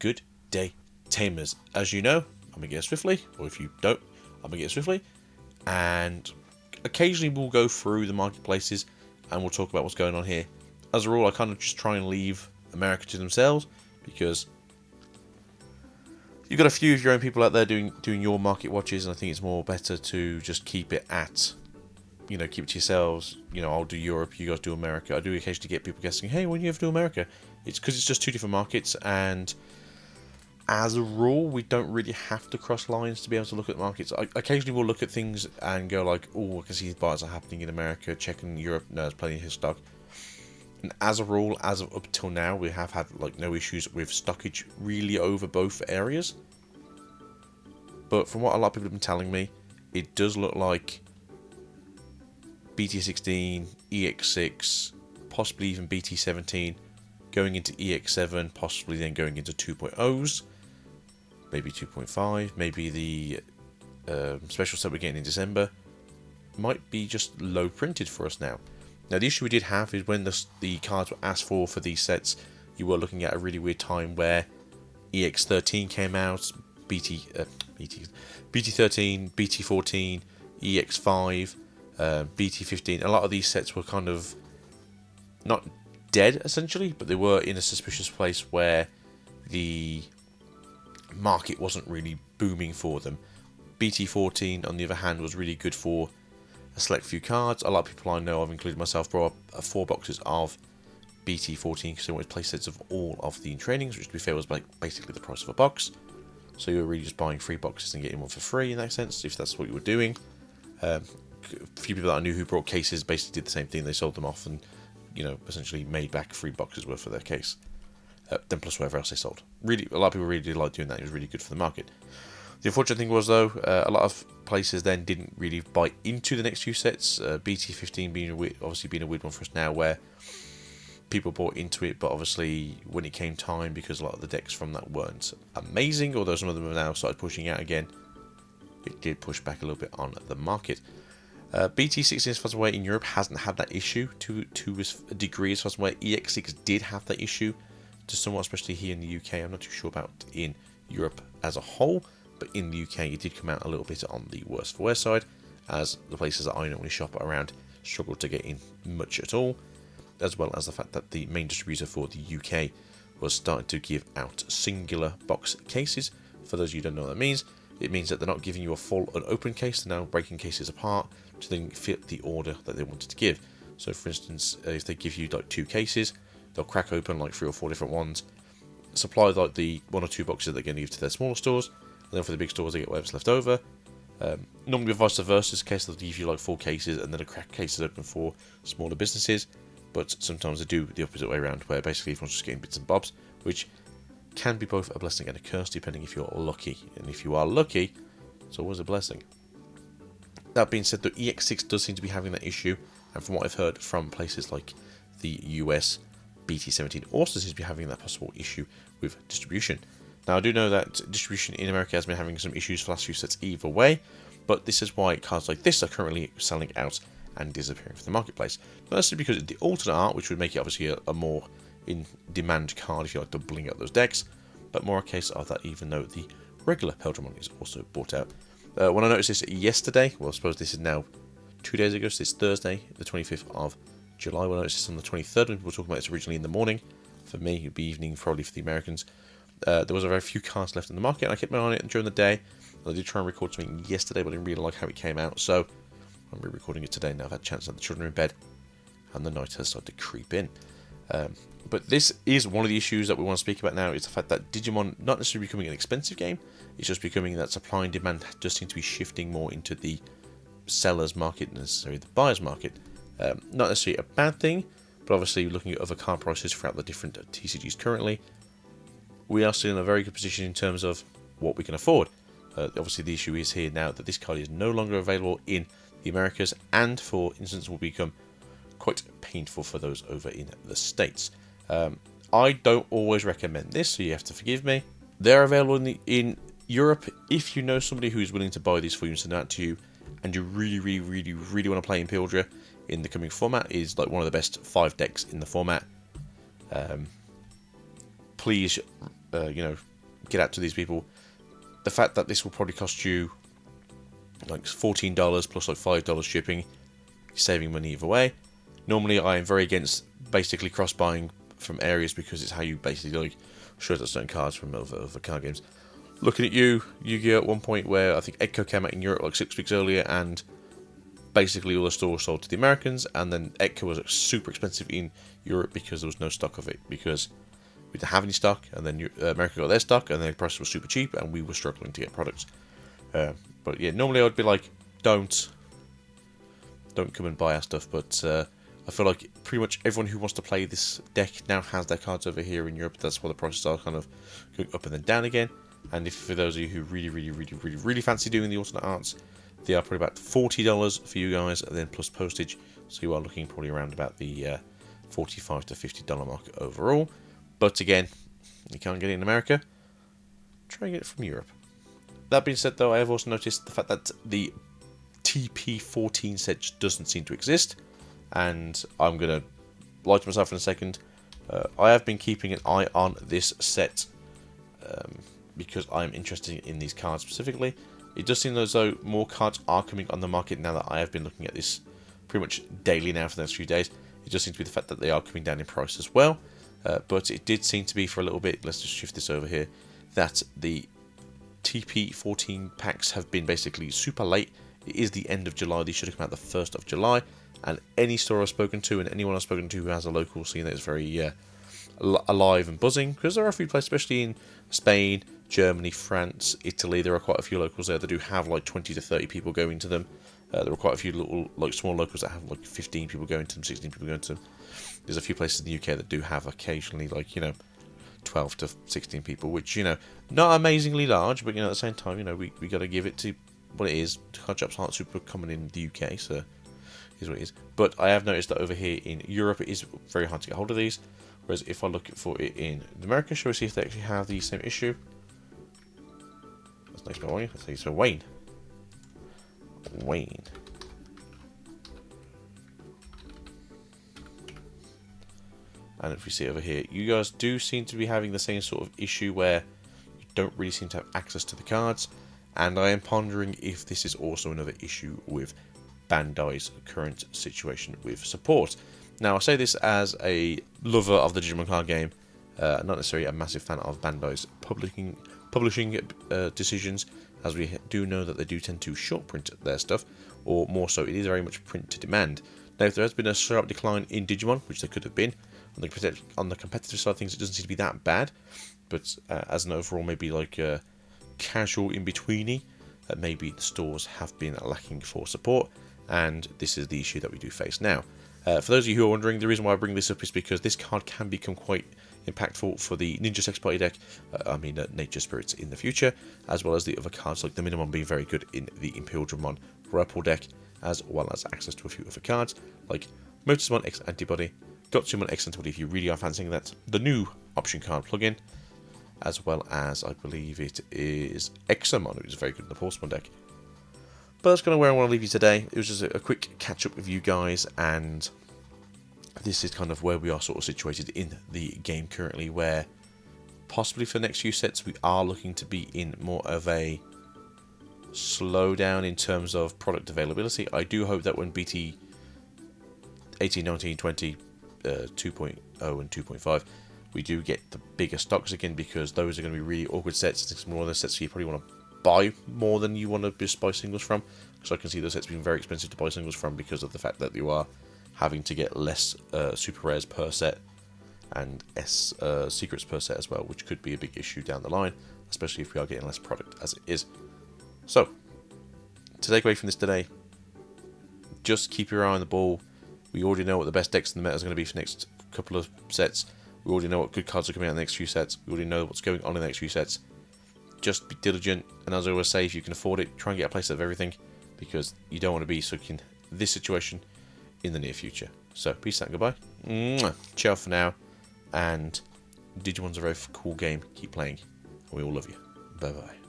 good day, Tamers. As you know, I'm going to get swiftly, or if you don't, I'm going to get swiftly, and occasionally we'll go through the marketplaces and we'll talk about what's going on here. As a rule, I kind of just try and leave America to themselves, because you've got a few of your own people out there doing your market watches, and I think it's more better to just keep it at, keep it to yourselves. I'll do Europe, you guys do America. I do occasionally get people guessing, hey, when do you ever do America? It's because it's just two different markets, and as a rule, we don't really have to cross lines to be able to look at markets. Occasionally we'll look at things and go like, oh, I can see these buyers are happening in America, checking Europe, no, there's plenty of his stock. And as a rule, as of up till now, we have had no issues with stockage really over both areas. But from what a lot of people have been telling me, it does look like BT16, EX6, possibly even BT17, going into EX7, possibly then going into 2.0s, maybe 2.5, maybe the special set we're getting in December might be just low printed for us now. Now, the issue we did have is when the cards were asked for these sets, you were looking at a really weird time where EX13 came out, BT13, BT14, EX5, BT15. A lot of these sets were kind of not dead, essentially, but they were in a suspicious place where the market wasn't really booming for them. BT14, on the other hand, was really good for a select few cards. A lot of people I know, I've included myself, brought up 4 boxes of BT14 because they wanted play sets of all of the trainings, which to be fair was basically the price of a box. So you were really just buying 3 boxes and getting one for free in that sense, if that's what you were doing. A few people that I knew who brought cases basically did the same thing. They sold them off and essentially made back 3 boxes worth of their case. Then plus whatever else they sold. Really, a lot of people really did like doing that. It was really good for the market. The unfortunate thing was, though, a lot of places then didn't really buy into the next few sets. BT15 being obviously being a weird one for us now, where people bought into it, but obviously when it came time, because a lot of the decks from that weren't amazing, although some of them have now started pushing out again, it did push back a little bit on the market. BT16, as far as I'm aware, in Europe hasn't had that issue to a degree, as far as I'm aware. EX6 did have that issue to somewhat, especially here in the UK. I'm not too sure about in Europe as a whole, but in the UK it did come out a little bit on the worse for wear side, as the places that I normally shop around struggled to get in much at all, as well as the fact that the main distributor for the UK was starting to give out singular box cases. For those of you who don't know what that means, it means that they're not giving you a full unopened case, they're now breaking cases apart to then fit the order that they wanted to give. So for instance, if they give you 2 cases, they'll crack open 3 or 4 different ones, supply the 1 or 2 boxes they're going to give to their smaller stores, and then for the big stores they get whatever's left over. Normally vice versa, it's a case they'll give you 4 cases and then a crack case is open for smaller businesses, but sometimes they do the opposite way around, where basically everyone's just getting bits and bobs, which can be both a blessing and a curse depending if you're lucky. And if you are lucky, it's always a blessing. That being said, the EX6 does seem to be having that issue, and from what I've heard from places like the US, BT17 also seems to be having that possible issue with distribution. Now, I do know that distribution in America has been having some issues for the last few sets either way, but this is why cards like this are currently selling out and disappearing from the marketplace. Not necessarily because of the alternate art, which would make it obviously a more in-demand card if you like doubling up those decks, but more a case of that even though the regular Peldramon is also bought out. When I noticed this yesterday, well, I suppose this is now 2 days ago, so it's Thursday, the 25th of July. When I noticed this on the 23rd, when people were talking about this originally in the morning. For me, it would be evening, probably for the Americans. There was a very few cards left in the market, and I kept my eye on it during the day. I did try and record something yesterday, but I didn't really like how it came out, so I'm re-recording it today now. I've had a chance to have the children in bed, and the night has started to creep in. But this is one of the issues that we want to speak about now, is the fact that Digimon not necessarily becoming an expensive game, it's just becoming that supply and demand does seem to be shifting more into the seller's market than necessarily the buyer's market. Not necessarily a bad thing, but obviously looking at other card prices throughout the different TCGs currently, we are still in a very good position in terms of what we can afford. Obviously the issue is here now that this card is no longer available in the Americas, and for instance will become quite painful for those over in the States. I don't always recommend this, so you have to forgive me. They're available in Europe if you know somebody who's willing to buy these for you and send that to you, and you really want to play Impildra in the coming format. Is one of the best 5 decks in the format. Please, get out to these people. The fact that this will probably cost you like $14 plus like $5 shipping, saving money either way. Normally I am very against basically cross buying from areas because it's how you basically like shut out certain cards from other card games. Looking at Yu-Gi-Oh! At one point where I think Echo came out in Europe like 6 weeks earlier, and basically all the stores sold to the Americans, and then Echo was super expensive in Europe because there was no stock of it, because we didn't have any stock, and then America got their stock, and their prices were super cheap, and we were struggling to get products. But yeah, normally I would be like, don't come and buy our stuff, but I feel like pretty much everyone who wants to play this deck now has their cards over here in Europe. That's why the prices are kind of going up and then down again. And if for those of you who really fancy doing the alternate arts, they are probably about $40 for you guys, and then plus postage. So you are looking probably around about the $45 to $50 mark overall. But again, you can't get it in America. Try and get it from Europe. That being said, though, I have also noticed the fact that the TP14 set doesn't seem to exist, and I'm gonna lie to myself in a second. I have been keeping an eye on this set because I'm interested in these cards specifically. It does seem as though more cards are coming on the market now that I have been looking at this pretty much daily now for the next few days. It just seems to be the fact that they are coming down in price as well. But it did seem to be for a little bit, let's just shift this over here, that the TP14 packs have been basically super late. It is the end of July. These should have come out the 1st of July. And any store I've spoken to, and anyone I've spoken to who has a local scene that is very alive and buzzing, because there are a few places, especially in Spain, Germany, France, Italy, there are quite a few locals there that do have like 20 to 30 people going to them. There are quite a few little, like small locals that have like 15 people going to them, 16 people going to them. There's a few places in the UK that do have occasionally like, 12 to 16 people, which, not amazingly large, but, at the same time, we got to give it to what it is. Card shops aren't super common in the UK, so is what it is. But I have noticed that over here in Europe, it is very hard to get hold of these. Whereas if I look for it in America, shall we see if they actually have the same issue? That's nice by Wayne. Let's see, so Wayne. And if we see over here, you guys do seem to be having the same sort of issue where you don't really seem to have access to the cards. And I am pondering if this is also another issue with Bandai's current situation with support. Now, I say this as a lover of the Digimon card game, not necessarily a massive fan of Bandai's publishing decisions, as we do know that they do tend to short print their stuff, or more so, it is very much print to demand. Now, if there has been a sharp decline in Digimon, which there could have been, on the competitive side of things, it doesn't seem to be that bad, but as an overall, maybe like a casual in-betweeny, maybe the stores have been lacking for support, and this is the issue that we do face now. For those of you who are wondering, the reason why I bring this up is because this card can become quite impactful for the Ninja Sex Party deck, Nature Spirits in the future, as well as the other cards like the Minimum being very good in the Imperial Dramon Whirlpool deck, as well as access to a few other cards like Motorsmon X Antibody, Gotsumon X Antibody if you really are fancying that, the new option card plugin, as well as I believe it is Examon, which is very good in the Pulsemon deck. But that's kind of where I want to leave you today. It was just a quick catch up with you guys, and this is kind of where we are sort of situated in the game currently, where possibly for the next few sets we are looking to be in more of a slowdown in terms of product availability. I do hope that when BT 18, 19, 20, 2.0 and 2.5 we do get the bigger stocks again, because those are going to be really awkward sets. It's one of those sets you probably want to buy more than you want to just buy singles from, so I can see those sets being very expensive to buy singles from because of the fact that you are having to get less super rares per set and secrets per set as well, which could be a big issue down the line, especially if we are getting less product as it is. So to take away from this today, just keep your eye on the ball. We already know what the best decks in the meta is going to be for the next couple of sets. We already know what good cards are coming out in the next few sets. We already know what's going on in the next few sets. Just be diligent, and as I always say, if you can afford it, try and get a playset of everything, because you don't want to be stuck in this situation in the near future. So, peace out and goodbye. Mwah. Ciao for now, and Digimon's a very cool game. Keep playing, and we all love you. Bye bye.